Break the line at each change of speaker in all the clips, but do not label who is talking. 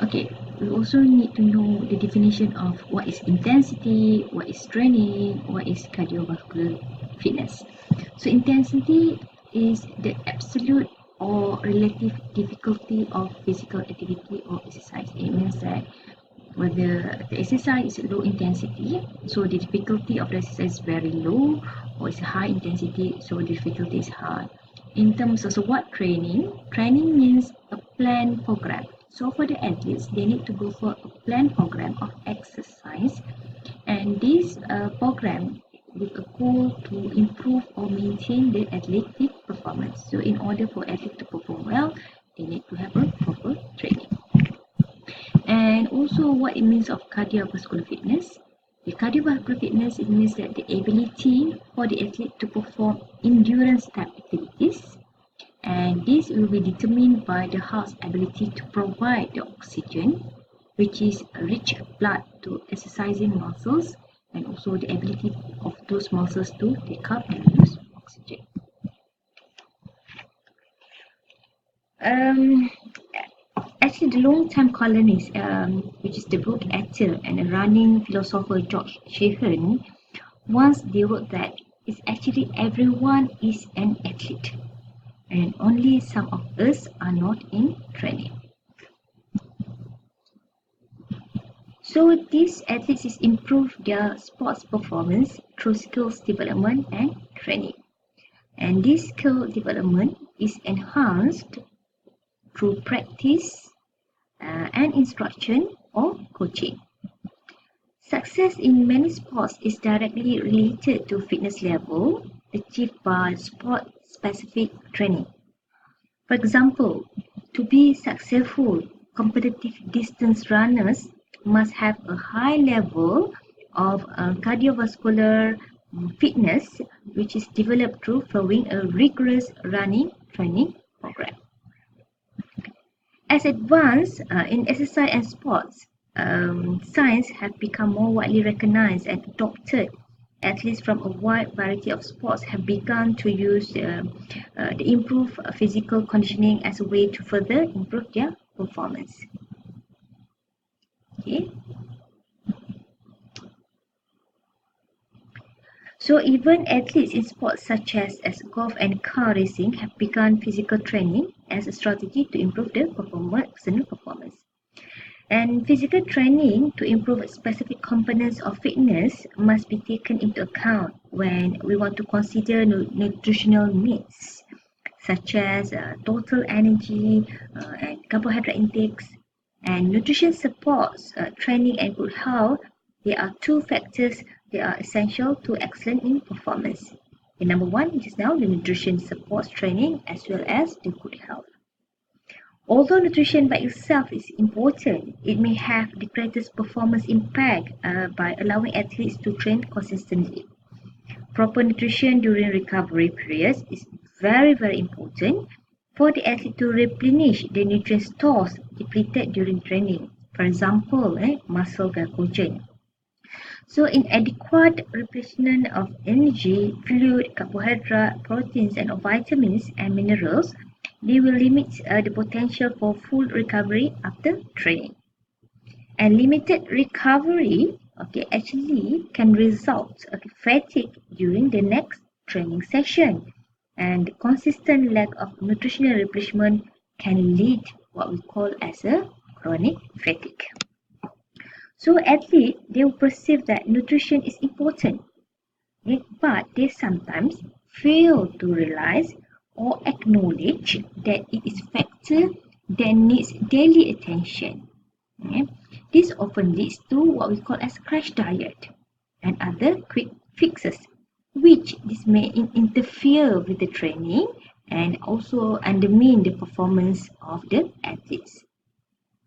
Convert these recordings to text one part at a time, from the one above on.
Okay, we also need to know the definition of what is intensity, what is training, what is cardiovascular fitness. So intensity is the absolute or relative difficulty of physical activity or exercise. It means that whether the exercise is low intensity, so the difficulty of the exercise is very low, or it's high intensity, so the difficulty is high. In terms of what training means a planned program. So for the athletes, they need to go for a planned program of exercise, and this program with a goal to improve or maintain the athletic performance. So in order for athletes to perform well, they need to have a proper training. And also what it means of cardiovascular fitness. The cardiovascular fitness, it means that the ability for the athlete to perform endurance type activities, and this will be determined by the heart's ability to provide the oxygen, which is rich blood to exercising muscles, and also the ability of those muscles to take up and use oxygen. Actually, the long-time colonist, which is the Brooke Ethel and the running philosopher George Sheehan, once they wrote that it's actually everyone is an athlete, and only some of us are not in training. So these athletes is improve their sports performance through skills development and training. And this skill development is enhanced through practice and instruction or coaching. Success in many sports is directly related to fitness level achieved by sport-specific training. For example, to be successful, competitive distance runners must have a high level of cardiovascular fitness, which is developed through following a rigorous running training program. As advanced in exercise and sports, science have become more widely recognized and adopted. Athletes from a wide variety of sports have begun to use the improved physical conditioning as a way to further improve their performance. Okay. So even athletes in sports such as golf and car racing have begun physical training as a strategy to improve their personal performance. And physical training to improve specific components of fitness must be taken into account when we want to consider nutritional needs, such as total energy and carbohydrate intakes. And nutrition supports training and good health. There are two factors that are essential to excellence in performance. The number one, which is now the nutrition supports training as well as the good health. Although nutrition by itself is important, it may have the greatest performance impact by allowing athletes to train consistently. Proper nutrition during recovery periods is very, very important for the athlete to replenish the nutrient stores depleted during training. For example, muscle glycogen. So inadequate replenishment of energy, fluid, carbohydrate, proteins, and vitamins and minerals, they will limit the potential for full recovery after training. And limited recovery actually can result in fatigue during the next training session. And consistent lack of nutritional replenishment can lead what we call as a chronic fatigue. So athletes, they will perceive that nutrition is important, but they sometimes fail to realize or acknowledge that it is a factor that needs daily attention. This often leads to what we call as crash diet and other quick fixes, which this may interfere with the training and also undermine the performance of the athletes.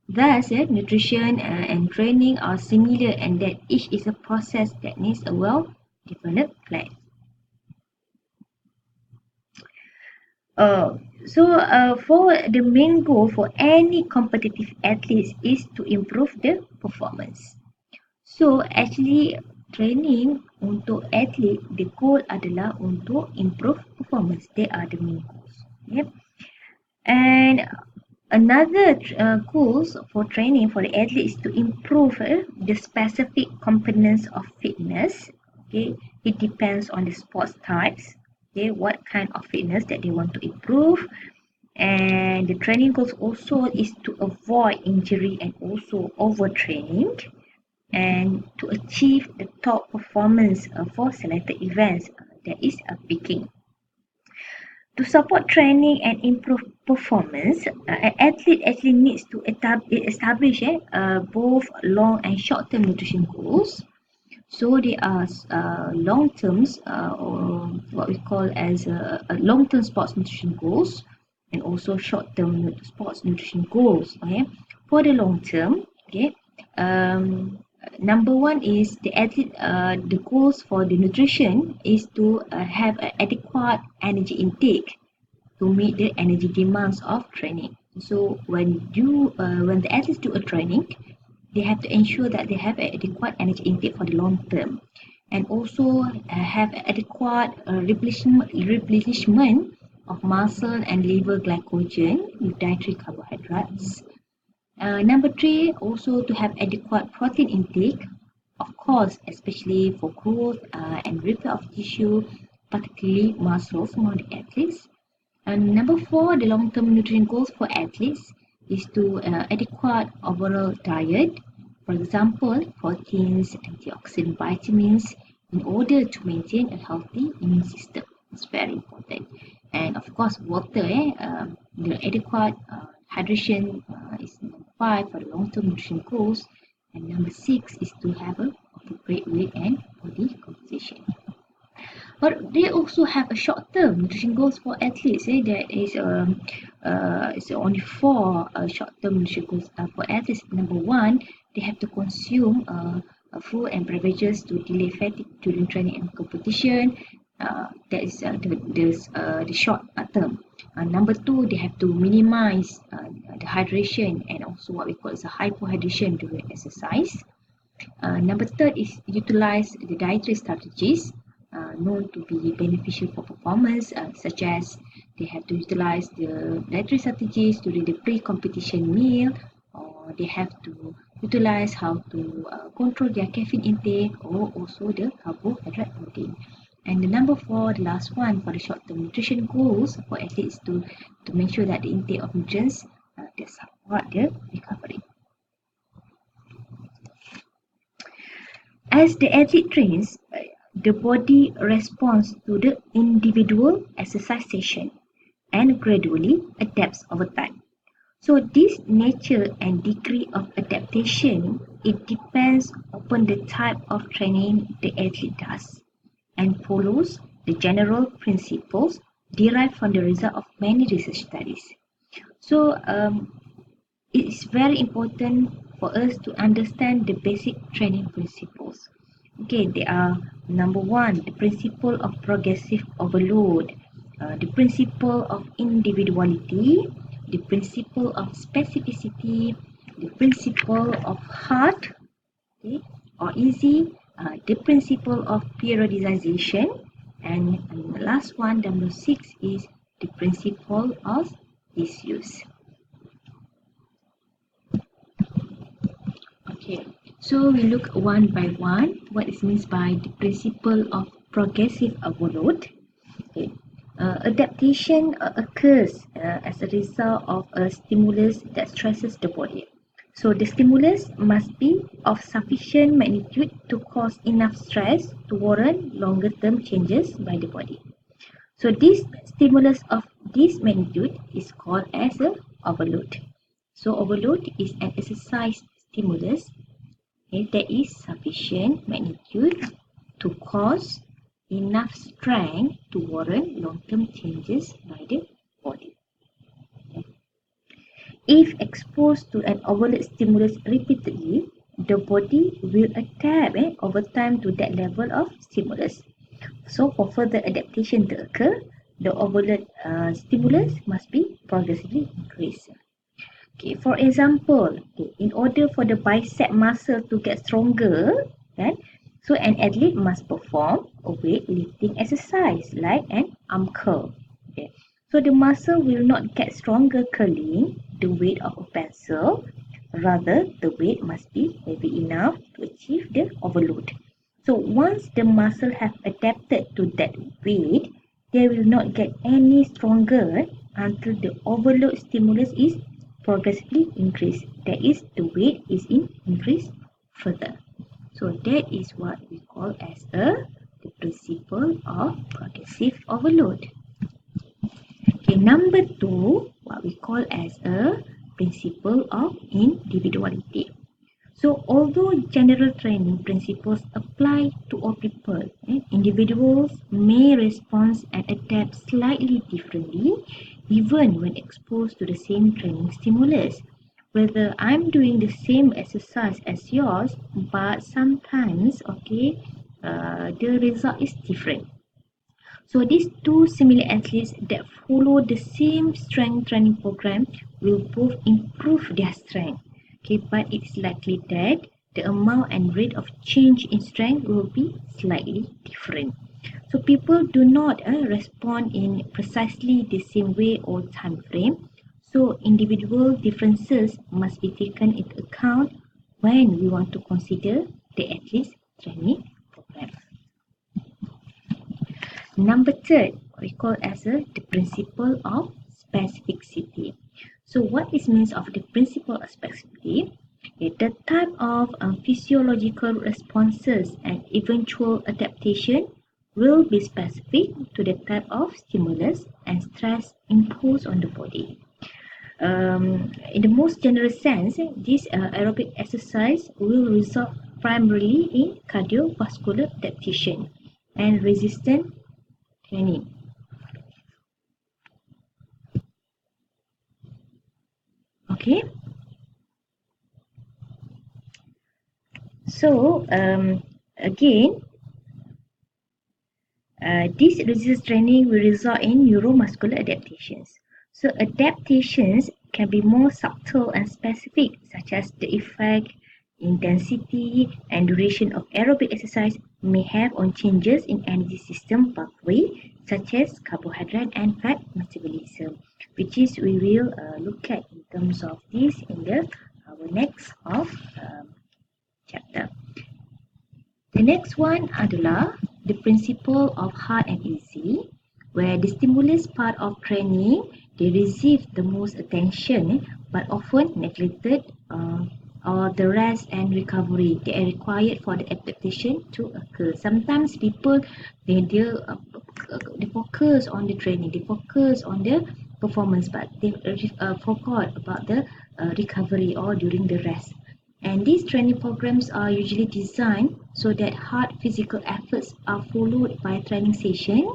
Thus, nutrition and training are similar and that each is a process that needs a well-developed plan. For the main goal for any competitive athletes is to improve the performance. So actually training untuk atlet, the goal adalah untuk improve performance. They are the main goals. And Another goals for training for the athlete is to improve the specific components of fitness. Okay, it depends on the sports types. Okay, what kind of fitness that they want to improve, and the training goals also is to avoid injury and also overtraining, and to achieve the top performance for selected events. That is a peaking. To support training and improve performance, an athlete actually needs to establish both long and short-term nutrition goals. So there are long terms or what we call as long-term sports nutrition goals, and also short-term sports nutrition goals. Okay, for the long term, okay, number one is the athlete. The goals for the nutrition is to have an adequate energy intake to meet the energy demands of training. So when the athletes do a training, they have to ensure that they have adequate energy intake for the long term, and also have adequate replenishment of muscle and liver glycogen with dietary carbohydrates. Number three, also to have adequate protein intake, of course, especially for growth and repair of tissue, particularly muscles among the athletes. And number four, the long-term nutrition goals for athletes is to adequate overall diet. For example, proteins, antioxidant, vitamins, in order to maintain a healthy immune system. It's very important. And of course, water. The adequate hydration is number five for the long-term nutrition goals. And number six is to have a appropriate weight and body composition. But they also have a short-term nutrition goals for athletes. There is it's only four short-term nutrition goals for athletes. Number one, they have to consume food and beverages to delay fatigue during training and competition. That is the short term. Number two, they have to minimize the hydration and also what we call as a hypohydration during exercise. Number third is utilize the dietary strategies known to be beneficial for performance, such as they have to utilize the dietary strategies during the pre-competition meal, or they have to utilize how to control their caffeine intake, or also the carbohydrate loading. And the number four, the last one for the short-term nutrition goals for athletes to make sure that the intake of nutrients that support the recovery. As the athlete trains, the body responds to the individual exercise session and gradually adapts over time. So this nature and degree of adaptation, it depends upon the type of training the athlete does and follows the general principles derived from the result of many research studies. So it is very important for us to understand the basic training principles. Okay, they are number one, the principle of progressive overload, the principle of individuality, the principle of specificity, the principle of hard, okay, or easy, the principle of periodization, and the last one, number six, is the principle of disuse. Okay, so we look one by one what it means by the principle of progressive overload. Okay. Adaptation occurs as a result of a stimulus that stresses the body. So the stimulus must be of sufficient magnitude to cause enough stress to warrant longer term changes by the body. So this stimulus of this magnitude is called as a overload. So overload is an exercise stimulus that is sufficient magnitude to cause enough strength to warrant long-term changes by the body. If exposed to an overload stimulus repeatedly, the body will adapt over time to that level of stimulus. So for further adaptation to occur, the overload stimulus must be progressively increased. Okay, for example, in order for the bicep muscle to get stronger, so an athlete must perform a weightlifting exercise like an arm curl. Okay. So the muscle will not get stronger curling the weight of a pencil. Rather, the weight must be heavy enough to achieve the overload. So once the muscle have adapted to that weight, they will not get any stronger until the overload stimulus is progressively increased. That is, the weight is increased further. So that is what we call as the principle of progressive overload. Okay, number 2, what we call as a principle of individuality. So although general training principles apply to all people, individuals may respond and adapt slightly differently even when exposed to the same training stimulus. Whether I'm doing the same exercise as yours, but sometimes, the result is different. So these two similar athletes that follow the same strength training program will both improve their strength. Okay, but it's likely that the amount and rate of change in strength will be slightly different. So people do not respond in precisely the same way or time frame. So individual differences must be taken into account when we want to consider the athlete's training program. Number 3, we call as the principle of specificity. So what is means of the principle of specificity? The type of physiological responses and eventual adaptation will be specific to the type of stimulus and stress imposed on the body. In the most general sense, this aerobic exercise will result primarily in cardiovascular adaptation and resistance training. Okay. So again, this resistance training will result in neuromuscular adaptations. So adaptations can be more subtle and specific, such as the effect, intensity, and duration of aerobic exercise may have on changes in energy system pathway, such as carbohydrate and fat metabolism, which is we will look at in terms of this in our next chapter. The next one adalah the principle of hard and easy, where the stimulus part of training they receive the most attention but often neglected, or the rest and recovery they are required for the adaptation to occur. Sometimes people they focus on the training, they focus on the performance, but they forgot about the recovery or during the rest. And these training programs are usually designed so that hard physical efforts are followed by a training session,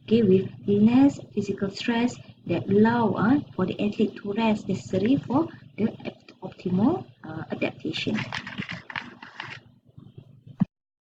with less physical stress that allow for the athlete to rest necessary for the optimal adaptation.